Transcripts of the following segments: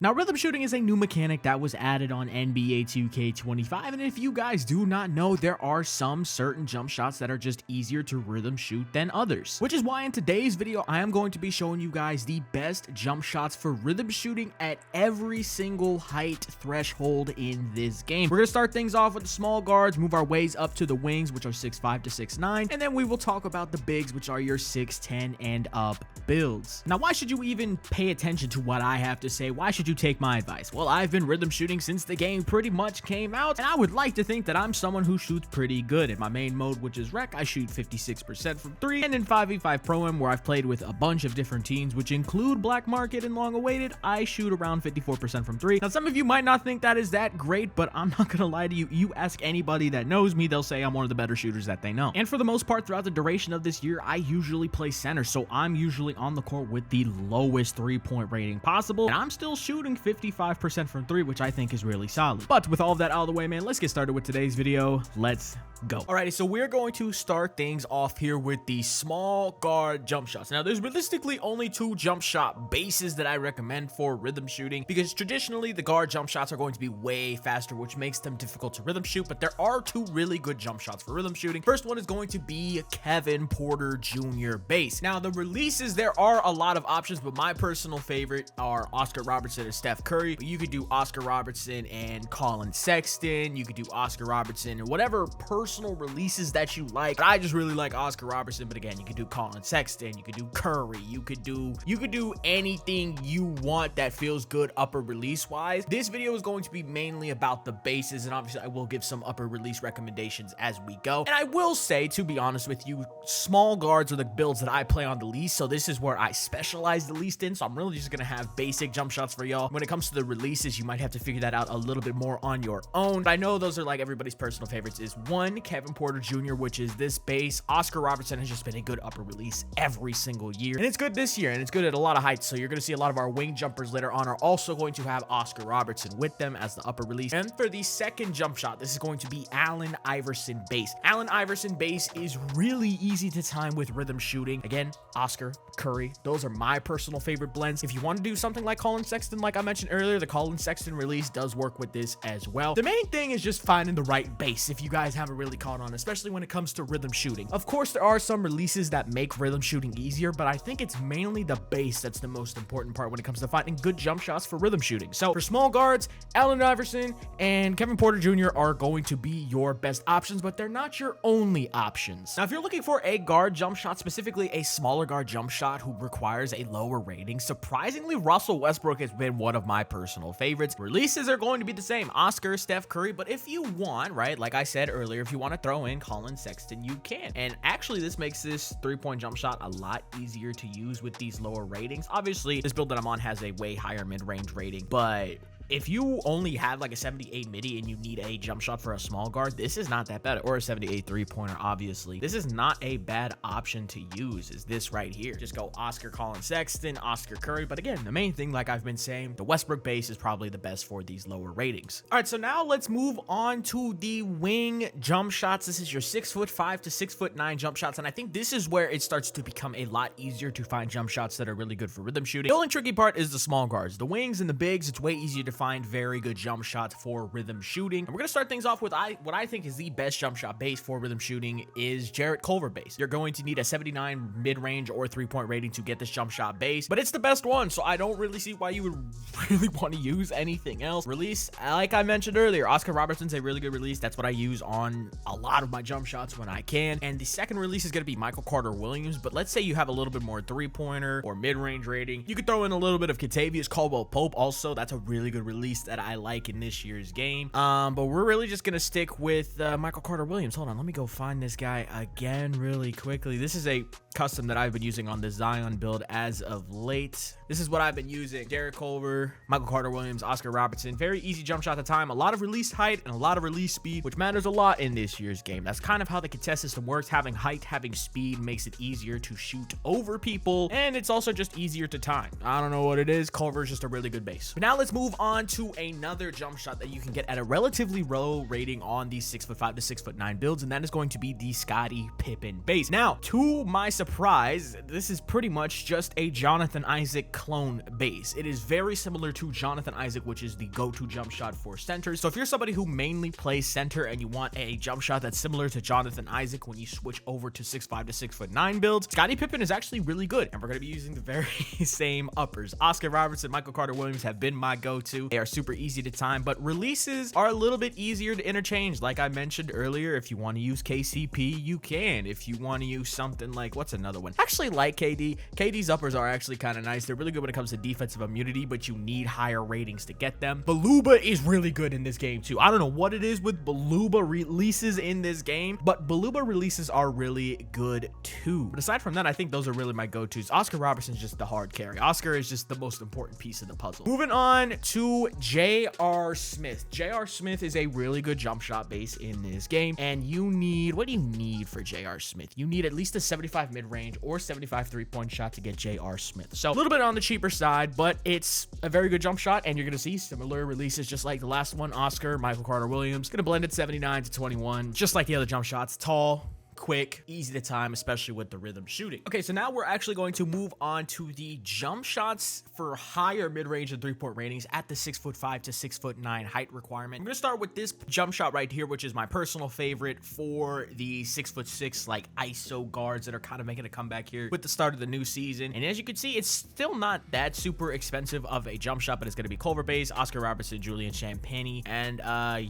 Now, rhythm shooting is a new mechanic that was added on NBA 2K25, and if you guys do not know, there are some certain jump shots that are just easier to rhythm shoot than others. Which is why in today's video, I am going to be showing you guys the best jump shots for rhythm shooting at every single height threshold in this game. We're going to start things off with the small guards, move our ways up to the wings, which are 6'5 to 6'9, and then we will talk about the bigs, which are your 6'10 and up builds. Now, why should you even pay attention to what I have to say? Why should you take my advice? Well, I've been rhythm shooting since the game pretty much came out, and I would like to think that I'm someone who shoots pretty good. In my main mode, which is rec, I shoot 56% from 3, and in 5v5 Pro-Am, where I've played with a bunch of different teams, which include Black Market and Long Awaited, I shoot around 54% from 3. Now, some of you might not think that is that great, but I'm not gonna lie to you. You ask anybody that knows me, they'll say I'm one of the better shooters that they know. And for the most part, throughout the duration of this year, I usually play center, so I'm usually on the court with the lowest 3-point rating possible, and I'm still shooting 55% from 3, which I think is really solid. But with all of that out of the way, man, let's get started with today's video. Let's go. Alrighty, so we're going to start things off here with the small guard jump shots. Now, there's realistically only 2 jump shot bases that I recommend for rhythm shooting, because traditionally the guard jump shots are going to be way faster, which makes them difficult to rhythm shoot, but there are 2 really good jump shots for rhythm shooting. First one is going to be Kevin Porter Jr. base. Now, the releases, there are a lot of options, but my personal favorite are Oscar Robertson and Steph Curry. But you could do Oscar Robertson and Colin Sexton. You could do Oscar Robertson and whatever personal releases that you like. But I just really like Oscar Robertson. But again, you could do Colin Sexton. You could do Curry. You could do anything you want that feels good upper release wise. This video is going to be mainly about the bases, and obviously I will give some upper release recommendations as we go. And I will say, to be honest with you, small guards are the builds that I play on the least. So this is where I specialize the least in. So I'm really just gonna have basic jump shots for y'all. When it comes to the releases, you might have to figure that out a little bit more on your own. But I know those are like everybody's personal favorites. Is 1, Kevin Porter Jr., which is this base. Oscar Robertson has just been a good upper release every single year, and it's good this year, and it's good at a lot of heights. So you're gonna see a lot of our wing jumpers later on are also going to have Oscar Robertson with them as the upper release. And for the second jump shot, this is going to be Allen Iverson base. Allen Iverson base is really easy to time with rhythm shooting. Again, Oscar, Curry, those are my personal favorite blends. If you want to do something like Colin Sexton, like I mentioned earlier, the Colin Sexton release does work with this as well. The main thing is just finding the right base if you guys haven't really caught on, especially when it comes to rhythm shooting. Of course, there are some releases that make rhythm shooting easier, but I think it's mainly the base that's the most important part when it comes to finding good jump shots for rhythm shooting. So for small guards, Allen Iverson and Kevin Porter Jr. are going to be your best options, but they're not your only options. Now, if you're looking for a guard jump shot, specifically a smaller guard jump shot who requires a lower rating, surprisingly, Russell Westbrook has been one of my personal favorites. Releases are going to be the same, Oscar, Steph Curry, but if you want, right, like I said earlier, if you want to throw in Colin Sexton, you can. And actually, this makes this 3-point jump shot a lot easier to use with these lower ratings. Obviously, this build that I'm on has a way higher mid-range rating, but if you only have like a 78 midi and you need a jump shot for a small guard, this is not that bad. Or a 78 3-pointer, obviously. This is not a bad option to use, is this right here. Just go Oscar, Colin Sexton, Oscar Curry. But again, the main thing, like I've been saying, the Westbrook base is probably the best for these lower ratings. All right, so now let's move on to the wing jump shots. This is your 6'5" to 6'9" jump shots. And I think this is where it starts to become a lot easier to find jump shots that are really good for rhythm shooting. The only tricky part is the small guards. The wings and the bigs, it's way easier to find very good jump shots for rhythm shooting. And we're gonna start things off with what I think is the best jump shot base for rhythm shooting is Jarrett Culver base. You're going to need a 79 mid-range or 3-point rating to get this jump shot base, but it's the best one, so I don't really see why you would really want to use anything else. Release, like I mentioned earlier, Oscar Robertson's a really good release. That's what I use on a lot of my jump shots when I can. And the second release is gonna be Michael Carter Williams, but let's say you have a little bit more 3-pointer or mid-range rating. You could throw in a little bit of Kentavious Caldwell-Pope also. That's a really good release that I like in this year's game. But we're really just gonna stick with Michael Carter Williams. Hold on, let me go find this guy again really quickly. This is a custom that I've been using on the Zion build as of late. This is what I've been using. Jarrett Culver, Michael Carter Williams, Oscar Robertson. Very easy jump shot to time. A lot of release height and a lot of release speed, which matters a lot in this year's game. That's kind of how the contest system works. Having height, having speed makes it easier to shoot over people, and it's also just easier to time. I don't know what it is. Culver is just a really good base. But now let's move on on to another jump shot that you can get at a relatively low rating on these 6'5" to 6'9" builds, and that is going to be the Scottie Pippen base. Now, to my surprise, this is pretty much just a Jonathan Isaac clone base. It is very similar to Jonathan Isaac, which is the go-to jump shot for centers. So if you're somebody who mainly plays center and you want a jump shot that's similar to Jonathan Isaac when you switch over to 6'5" to 6'9" builds, Scottie Pippen is actually really good, and we're going to be using the very same uppers. Oscar Robertson, Michael Carter Williams have been my go-to. They are super easy to time, but releases are a little bit easier to interchange. Like I mentioned earlier, if you want to use KCP, you can. If you want to use something like, what's another one? Actually, like KD's uppers are actually kind of nice. They're really good when it comes to defensive immunity, but you need higher ratings to get them. Beluba is really good in this game too. I don't know what it is with Beluba releases in this game, but Beluba releases are really good too. But aside from that, I think those are really my go-tos. Oscar Robertson's just the hard carry. Oscar is just the most important piece of the puzzle. Moving on to J.R. Smith. J.R. Smith is a really good jump shot base in this game, and you need, what do you need for J.R. Smith? You need at least a 75 mid-range or 75 three-point shot to get J.R. Smith. So a little bit on the cheaper side, but it's a very good jump shot, and you're going to see similar releases just like the last one. Oscar, Michael Carter Williams, going to blend it 79 to 21, just like the other jump shots. Tall, quick, easy to time, especially with the rhythm shooting. Okay, so now we're actually going to move on to the jump shots for higher mid-range and three-point ratings at the 6'5" to 6'9" height requirement. I'm gonna start with this jump shot right here, which is my personal favorite for the 6'6" like ISO guards that are kind of making a comeback here with the start of the new season. And as you can see, it's still not that super expensive of a jump shot, but it's gonna be Culver base, Oscar Robertson, Julian Champagnie, and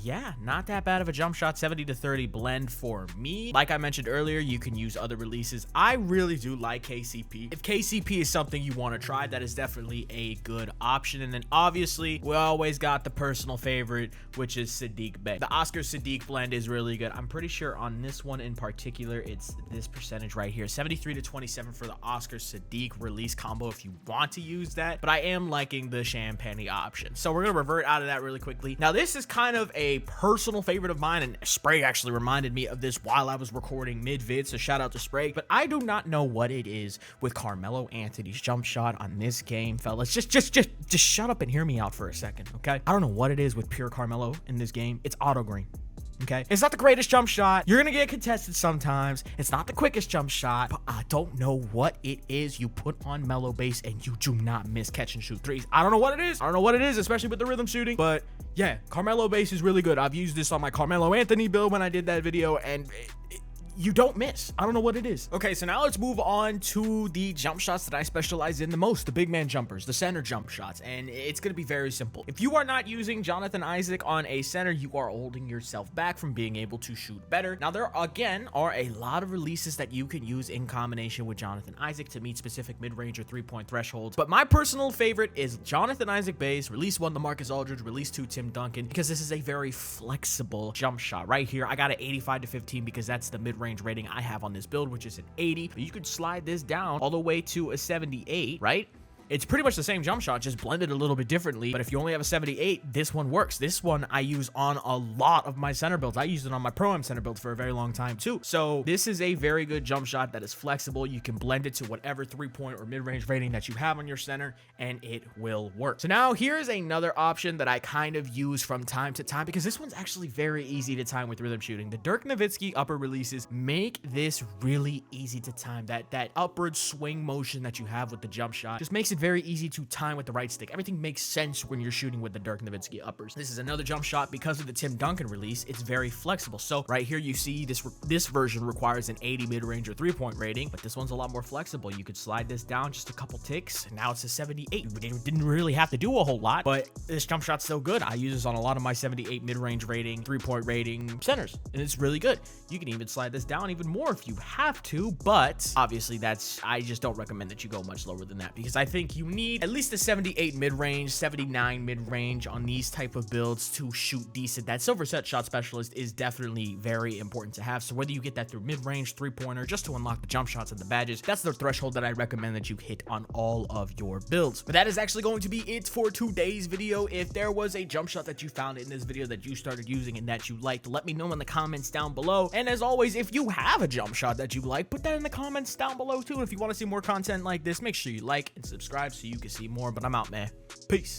yeah, not that bad of a jump shot. 70 to 30 blend for me. Like I mentioned earlier, you can use other releases. I really do like KCP. If KCP is something you want to try, that is definitely a good option. And then obviously we always got the personal favorite, which is Sadiq Bey. The Oscar Sadiq blend is really good. I'm pretty sure on this one in particular, it's this percentage right here, 73 to 27 for the Oscar Sadiq release combo if you want to use that, but I am liking the Champagnie option. So we're gonna revert out of that really quickly. Now this is kind of a personal favorite of mine, and Sprague actually reminded me of this while I was recording mid-vid, so shout out to Sprague, but I do not know what it is with Carmelo Anthony's jump shot on this game, fellas. Just shut up and hear me out for a second, okay? I don't know what it is with pure Carmelo in this game. It's auto green. Okay, it's not the greatest jump shot. You're gonna get contested sometimes. It's not the quickest jump shot, but I don't know what it is you put on Melo base and you do not miss catch and shoot threes. I don't know what it is. I don't know what it is, especially with the rhythm shooting, but yeah, Carmelo base is really good. I've used this on my Carmelo Anthony build when I did that video, and you don't miss. I don't know what it is. Okay, so now let's move on to the jump shots that I specialize in the most, the big man jumpers, the center jump shots, and it's going to be very simple. If you are not using Jonathan Isaac on a center, you are holding yourself back from being able to shoot better. Now, there again are a lot of releases that you can use in combination with Jonathan Isaac to meet specific mid-range or three-point thresholds, but my personal favorite is Jonathan Isaac base, release 1 LaMarcus Aldridge, release 2 Tim Duncan, because this is a very flexible jump shot. Right here, I got an 85 to 15 because that's the mid-range rating I have on this build, which is an 80, but you could slide this down all the way to a 78, right? It's pretty much the same jump shot, just blended a little bit differently. But if you only have a 78, this one works. This one I use on a lot of my center builds. I used it on my Pro-Am center builds for a very long time too. So this is a very good jump shot that is flexible. You can blend it to whatever three-point or mid-range rating that you have on your center, and it will work. So now here's another option that I kind of use from time to time, because this one's actually very easy to time with rhythm shooting. The Dirk Nowitzki upper releases make this really easy to time. That upward swing motion that you have with the jump shot just makes it very easy to time with the right stick. Everything makes sense when you're shooting with the Dirk Nowitzki uppers. This is another jump shot because of the Tim Duncan release. It's very flexible. So right here you see this version requires an 80 mid-range or three-point rating, but this one's a lot more flexible. You could slide this down just a couple ticks, and now it's a 78. You didn't really have to do a whole lot, but this jump shot's so good. I use this on a lot of my 78 mid-range rating, three-point rating centers, and it's really good. You can even slide this down even more if you have to, but obviously I just don't recommend that you go much lower than that, because I think you need at least a 78 mid-range, 79 mid-range on these type of builds to shoot decent. That silver set shot specialist is definitely very important to have. So whether you get that through mid-range, three-pointer, just to unlock the jump shots and the badges, that's the threshold that I recommend that you hit on all of your builds. But that is actually going to be it for today's video. If there was a jump shot that you found in this video that you started using and that you liked, let me know in the comments down below. And as always, if you have a jump shot that you like, put that in the comments down below too. And if you want to see more content like this, make sure you like and subscribe so you can see more. But I'm out, man. Peace.